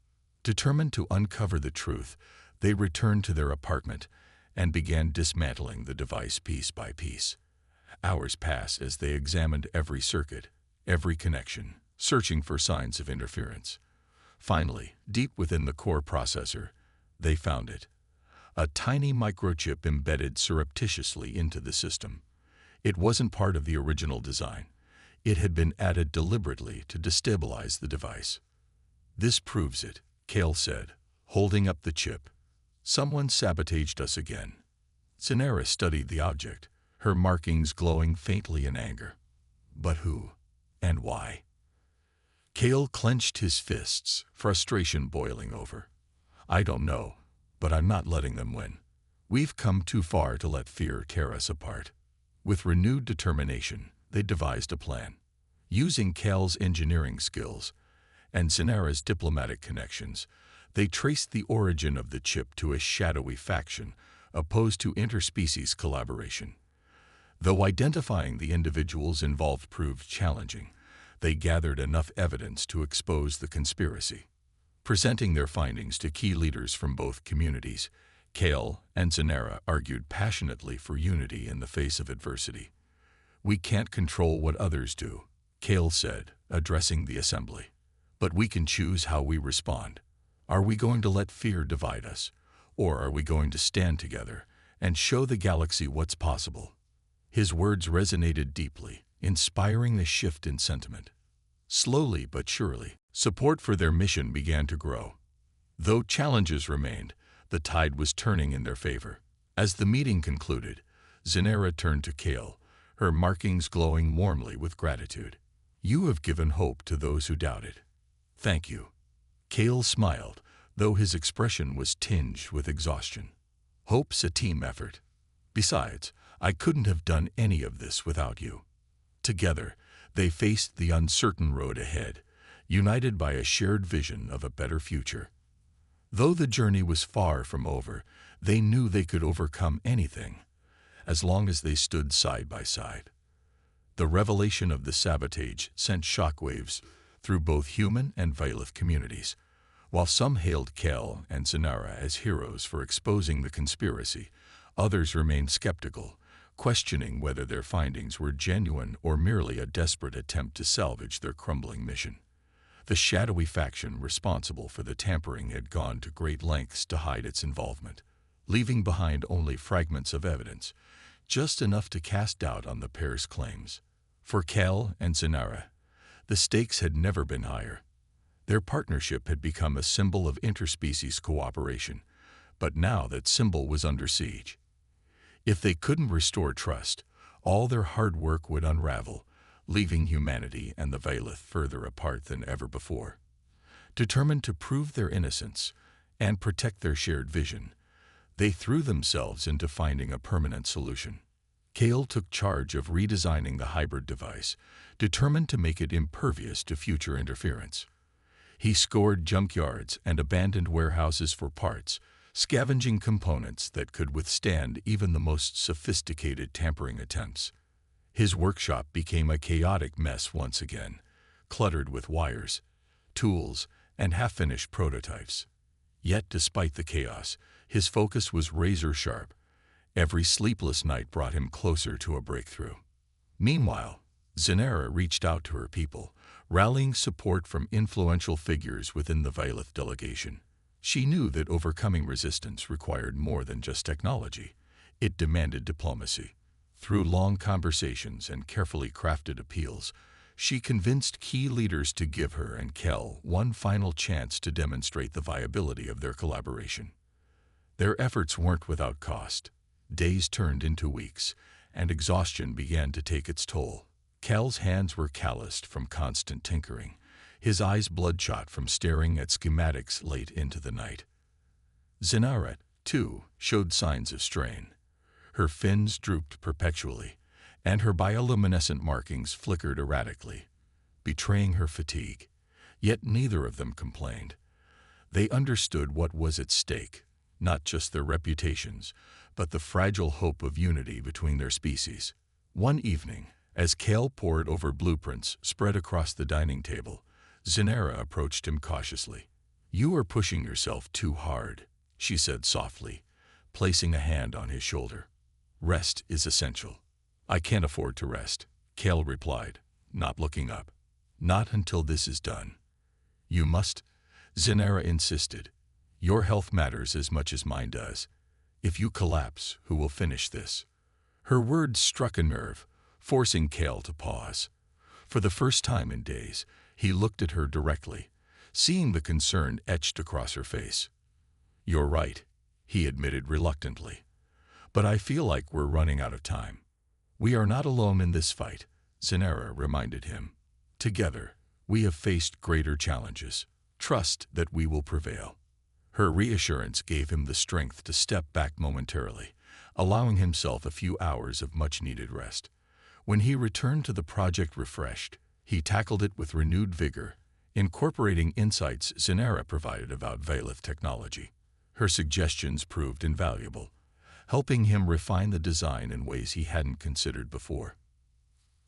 Determined to uncover the truth, they returned to their apartment and began dismantling the device piece by piece. Hours passed as they examined every circuit, every connection, searching for signs of interference. Finally, deep within the core processor, they found it. A tiny microchip embedded surreptitiously into the system. It wasn't part of the original design. It had been added deliberately to destabilize the device. "This proves it," Kale said, holding up the chip. "Someone sabotaged us again." Zenara studied the object, her markings glowing faintly in anger. But who? And why? Kale clenched his fists, frustration boiling over. "I don't know, but I'm not letting them win. We've come too far to let fear tear us apart." With renewed determination, they devised a plan. Using Kale's engineering skills and Zenara's diplomatic connections, they traced the origin of the chip to a shadowy faction opposed to interspecies collaboration. Though identifying the individuals involved proved challenging, they gathered enough evidence to expose the conspiracy. Presenting their findings to key leaders from both communities, Kale and Zenara argued passionately for unity in the face of adversity. "We can't control what others do," Kale said, addressing the assembly. "But we can choose how we respond. Are we going to let fear divide us, or are we going to stand together and show the galaxy what's possible?" His words resonated deeply, inspiring a shift in sentiment. Slowly but surely, support for their mission began to grow. Though challenges remained, the tide was turning in their favor. As the meeting concluded, Zenara turned to Kale, her markings glowing warmly with gratitude. "You have given hope to those who doubted. Thank you." Kale smiled, though his expression was tinged with exhaustion. "Hope's a team effort. Besides, I couldn't have done any of this without you." Together, they faced the uncertain road ahead, united by a shared vision of a better future. Though the journey was far from over, they knew they could overcome anything, as long as they stood side by side. The revelation of the sabotage sent shockwaves through both human and Valeth communities. While some hailed Kale and Zenara as heroes for exposing the conspiracy, others remained skeptical, questioning whether their findings were genuine or merely a desperate attempt to salvage their crumbling mission. The shadowy faction responsible for the tampering had gone to great lengths to hide its involvement, leaving behind only fragments of evidence, just enough to cast doubt on the pair's claims. For Kale and Zenara, the stakes had never been higher. Their partnership had become a symbol of interspecies cooperation, but now that symbol was under siege. If they couldn't restore trust, all their hard work would unravel, leaving humanity and the Valeth further apart than ever before. Determined to prove their innocence and protect their shared vision, they threw themselves into finding a permanent solution. Kale took charge of redesigning the hybrid device, determined to make it impervious to future interference. He scoured junkyards and abandoned warehouses for parts, scavenging components that could withstand even the most sophisticated tampering attempts. His workshop became a chaotic mess once again, cluttered with wires, tools, and half-finished prototypes. Yet, despite the chaos, his focus was razor-sharp. Every sleepless night brought him closer to a breakthrough. Meanwhile, Zenara reached out to her people, rallying support from influential figures within the Violet delegation. She knew that overcoming resistance required more than just technology. It demanded diplomacy. Through long conversations and carefully crafted appeals, she convinced key leaders to give her and Kel one final chance to demonstrate the viability of their collaboration. Their efforts weren't without cost. Days turned into weeks, and exhaustion began to take its toll. Kel's hands were calloused from constant tinkering, his eyes bloodshot from staring at schematics late into the night. Zenara, too, showed signs of strain. Her fins drooped perpetually, and her bioluminescent markings flickered erratically, betraying her fatigue. Yet neither of them complained. They understood what was at stake, not just their reputations, but the fragile hope of unity between their species. One evening, as Kel pored over blueprints spread across the dining table, Zenara approached him cautiously. "You are pushing yourself too hard," she said softly, placing a hand on his shoulder. "Rest is essential." "I can't afford to rest," Kel replied, not looking up. "Not until this is done." "You must," Zenara insisted. "Your health matters as much as mine does. If you collapse, who will finish this?" Her words struck a nerve, forcing Kel to pause. For the first time in days, he looked at her directly, seeing the concern etched across her face. "You're right," he admitted reluctantly. "But I feel like we're running out of time." "We are not alone in this fight," Zenara reminded him. "Together, we have faced greater challenges. Trust that we will prevail." Her reassurance gave him the strength to step back momentarily, allowing himself a few hours of much-needed rest. When he returned to the project refreshed, he tackled it with renewed vigor, incorporating insights Zenara provided about Violet technology. Her suggestions proved invaluable, helping him refine the design in ways he hadn't considered before.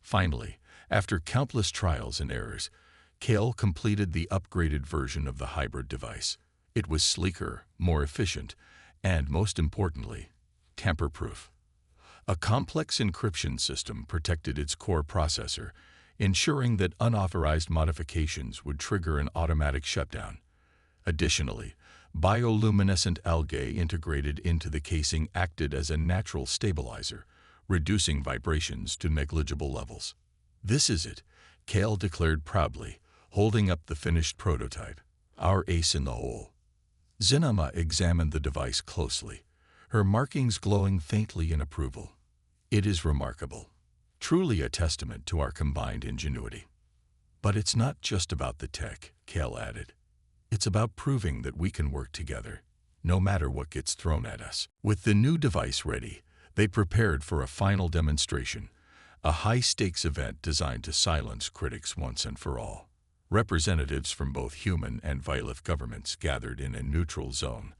Finally, after countless trials and errors, Kel completed the upgraded version of the hybrid device. It was sleeker, more efficient, and, most importantly, tamper-proof. A complex encryption system protected its core processor, ensuring that unauthorized modifications would trigger an automatic shutdown. Additionally, bioluminescent algae integrated into the casing acted as a natural stabilizer, reducing vibrations to negligible levels. "This is it," Kel declared proudly, holding up the finished prototype, "our ace in the hole." Zenama examined the device closely, her markings glowing faintly in approval. "It is remarkable, truly a testament to our combined ingenuity." "But it's not just about the tech," Kel added. "It's about proving that we can work together, no matter what gets thrown at us." With the new device ready, they prepared for a final demonstration, a high-stakes event designed to silence critics once and for all. Representatives from both human and Violet governments gathered in a neutral zone,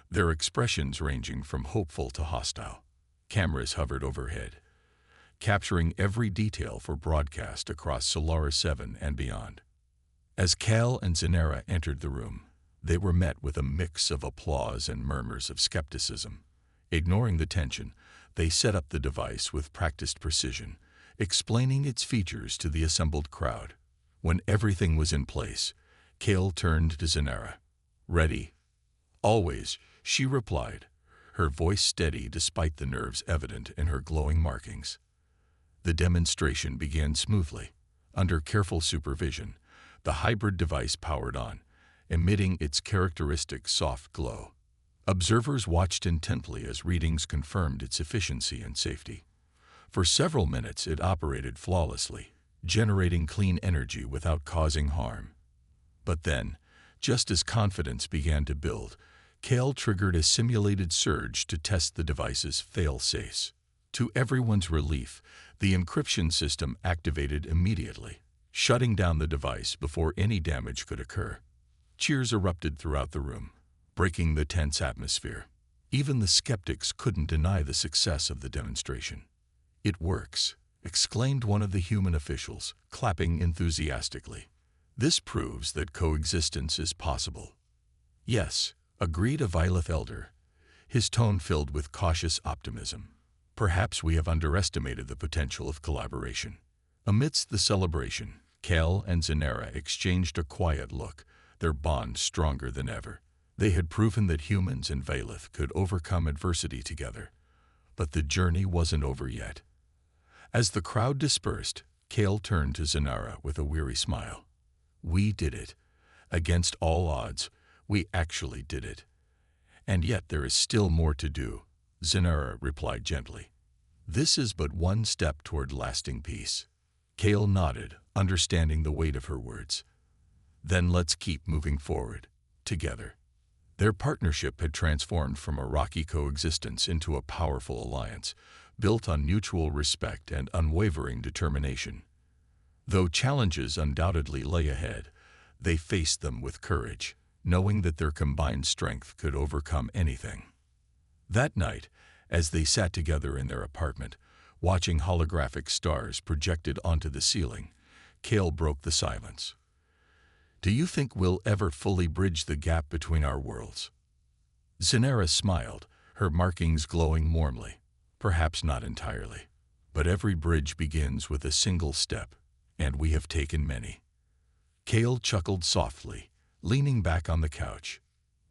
their expressions ranging from hopeful to hostile. Cameras hovered overhead, capturing every detail for broadcast across Solaris 7 and beyond. As Kel and Zenara entered the room, they were met with a mix of applause and murmurs of skepticism. Ignoring the tension, they set up the device with practiced precision, explaining its features to the assembled crowd. When everything was in place, Kel turned to Zenara. "Ready?" "Always," she replied, her voice steady despite the nerves evident in her glowing markings. The demonstration began smoothly. Under careful supervision, the hybrid device powered on, emitting its characteristic soft glow. Observers watched intently as readings confirmed its efficiency and safety. For several minutes it operated flawlessly, generating clean energy without causing harm. But then, just as confidence began to build, Kel triggered a simulated surge to test the device's fail-safes. To everyone's relief, the encryption system activated immediately, shutting down the device before any damage could occur. Cheers erupted throughout the room. breaking the tense atmosphere. Even the skeptics couldn't deny the success of the demonstration. "It works," exclaimed one of the human officials, clapping enthusiastically. "This proves that coexistence is possible." "Yes," agreed a Violet elder, his tone filled with cautious optimism. "Perhaps we have underestimated the potential of collaboration." Amidst the celebration, Kel and Zanera exchanged a quiet look, their bond stronger than ever. They had proven that humans and Vailith could overcome adversity together. But the journey wasn't over yet. As the crowd dispersed, Kel turned to Zanera with a weary smile. "We did it. Against all odds, we actually did it. And yet there is still more to do," Zanera replied gently. "This is but one step toward lasting peace." Kel nodded, understanding the weight of her words. "Then let's keep moving forward, together." Their partnership had transformed from a rocky coexistence into a powerful alliance, built on mutual respect and unwavering determination. Though challenges undoubtedly lay ahead, they faced them with courage, knowing that their combined strength could overcome anything. That night, as they sat together in their apartment, watching holographic stars projected onto the ceiling, Kel broke the silence. "Do you think we'll ever fully bridge the gap between our worlds?" Zanera smiled, her markings glowing warmly. "Perhaps not entirely. But every bridge begins with a single step, and we have taken many." Kel chuckled softly, leaning back on the couch.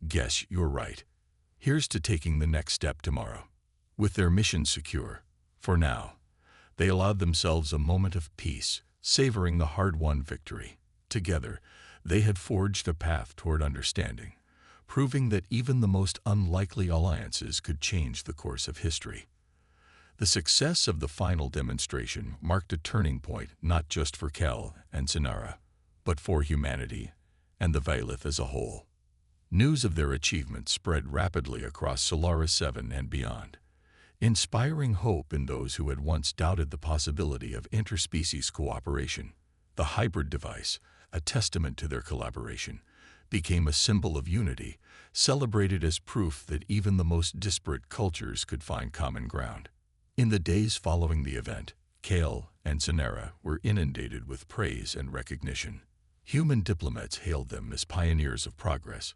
"Guess you're right. Here's to taking the next step tomorrow." With their mission secure, for now, they allowed themselves a moment of peace, savoring the hard-won victory. Together, they had forged a path toward understanding, proving that even the most unlikely alliances could change the course of history. The success of the final demonstration marked a turning point not just for Kel and Zanera, but for humanity and the Vailith as a whole. News of their achievement spread rapidly across Solaris 7 and beyond, inspiring hope in those who had once doubted the possibility of interspecies cooperation. The hybrid device, a testament to their collaboration, became a symbol of unity, celebrated as proof that even the most disparate cultures could find common ground. In the days following the event, Kel and Zanera were inundated with praise and recognition. Human diplomats hailed them as pioneers of progress,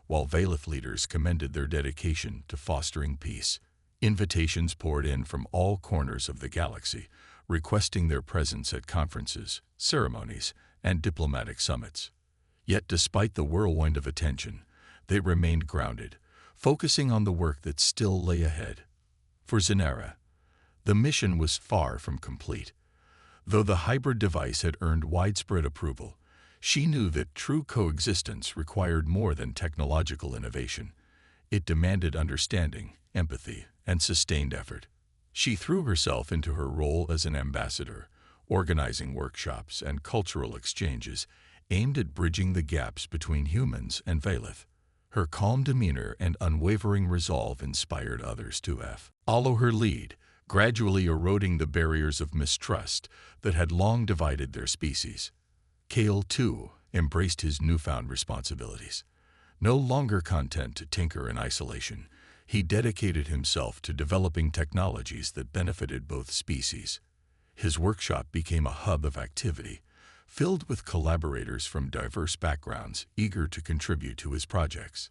while Vailith leaders commended their dedication to fostering peace. Invitations poured in from all corners of the galaxy, requesting their presence at conferences, ceremonies, and diplomatic summits. Yet despite the whirlwind of attention, they remained grounded, focusing on the work that still lay ahead. For Zanera, the mission was far from complete. Though the hybrid device had earned widespread approval, she knew that true coexistence required more than technological innovation. It demanded understanding, empathy, and sustained effort. She threw herself into her role as an ambassador, organizing workshops and cultural exchanges aimed at bridging the gaps between humans and Vailith. Her calm demeanor and unwavering resolve inspired others to follow her lead, gradually eroding the barriers of mistrust that had long divided their species. Kel, too, embraced his newfound responsibilities. No longer content to tinker in isolation, he dedicated himself to developing technologies that benefited both species. His workshop became a hub of activity, filled with collaborators from diverse backgrounds eager to contribute to his projects.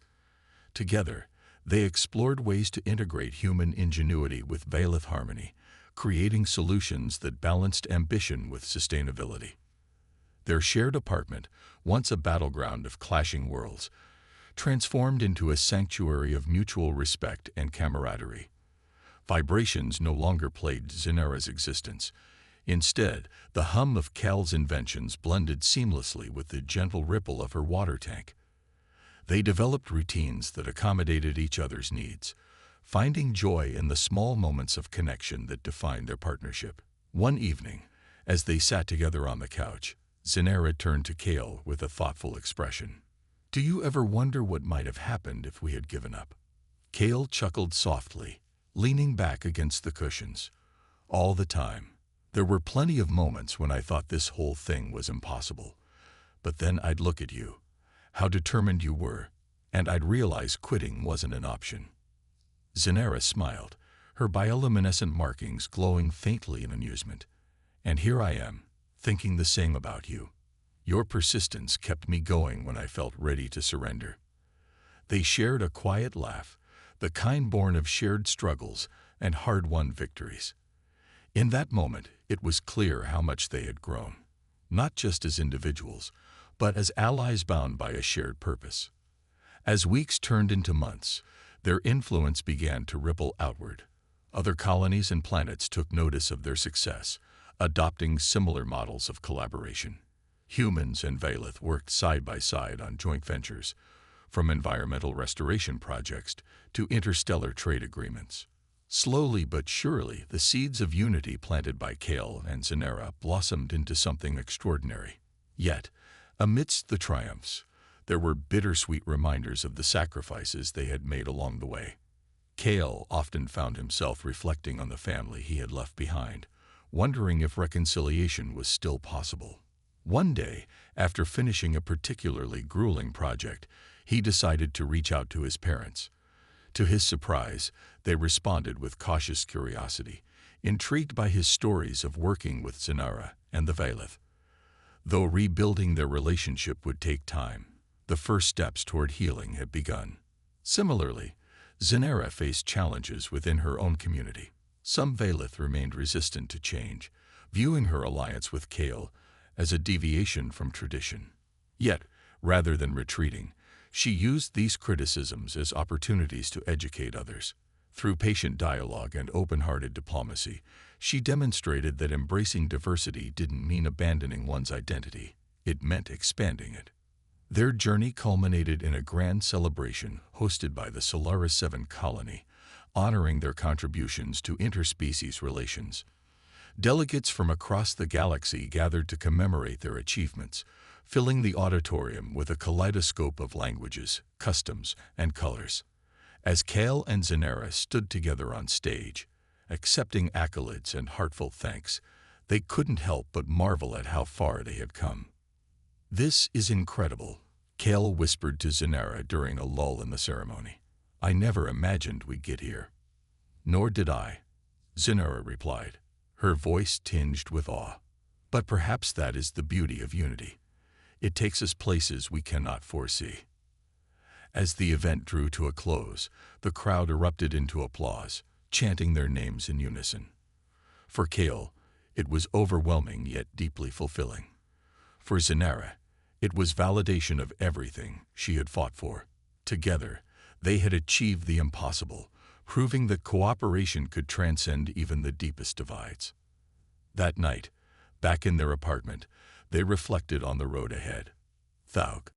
Together, they explored ways to integrate human ingenuity with Vailith harmony, creating solutions that balanced ambition with sustainability. Their shared apartment, once a battleground of clashing worlds, transformed into a sanctuary of mutual respect and camaraderie. Vibrations no longer plagued Zanera's existence. Instead, the hum of Kel's inventions blended seamlessly with the gentle ripple of her water tank. They developed routines that accommodated each other's needs, finding joy in the small moments of connection that defined their partnership. One evening, as they sat together on the couch, Zanera turned to Kel with a thoughtful expression. "Do you ever wonder what might have happened if we had given up?" Kel chuckled softly, leaning back against the cushions. "All the time. There were plenty of moments when I thought this whole thing was impossible. But then I'd look at you, how determined you were, and I'd realize quitting wasn't an option. Zenera smiled, her bioluminescent markings glowing faintly in amusement. And here I am, thinking the same about you. Your persistence kept me going when I felt ready to surrender. They shared a quiet laugh, the kind born of shared struggles and hard-won victories. In that moment, it was clear how much they had grown, not just as individuals, but as allies bound by a shared purpose. As weeks turned into months, their influence began to ripple outward. Other colonies and planets took notice of their success, adopting similar models of collaboration. Humans and Valeth worked side by side on joint ventures, from environmental restoration projects to interstellar trade agreements. Slowly but surely, the seeds of unity planted by Kale and Zenera blossomed into something extraordinary. Yet, amidst the triumphs, there were bittersweet reminders of the sacrifices they had made along the way. Kale often found himself reflecting on the family he had left behind, wondering if reconciliation was still possible. One day, after finishing a particularly grueling project, he decided to reach out to his parents. To his surprise, they responded with cautious curiosity, intrigued by his stories of working with Zenera and the Valeth. Though rebuilding their relationship would take time, the first steps toward healing had begun. Similarly, Zenera faced challenges within her own community. Some Valeth remained resistant to change, viewing her alliance with Kale as a deviation from tradition. Yet, rather than retreating, she used these criticisms as opportunities to educate others. Through patient dialogue and open-hearted diplomacy, she demonstrated that embracing diversity didn't mean abandoning one's identity. It meant expanding it. Their journey culminated in a grand celebration hosted by the Solaris 7 colony, honoring their contributions to interspecies relations. Delegates from across the galaxy gathered to commemorate their achievements, filling the auditorium with a kaleidoscope of languages, customs, and colors. As Kale and Zenera stood together on stage, accepting accolades and heartfelt thanks, they couldn't help but marvel at how far they had come. "This is incredible," Kale whispered to Zenera during a lull in the ceremony. "I never imagined we'd get here." "Nor did I," Zenera replied, her voice tinged with awe. "But perhaps that is the beauty of unity. It takes us places we cannot foresee." As the event drew to a close, the crowd erupted into applause, chanting their names in unison. For Kale, it was overwhelming yet deeply fulfilling. For Zenera, it was validation of everything she had fought for. Together, they had achieved the impossible, proving that cooperation could transcend even the deepest divides. That night, back in their apartment, they reflected on the road ahead. Thaug.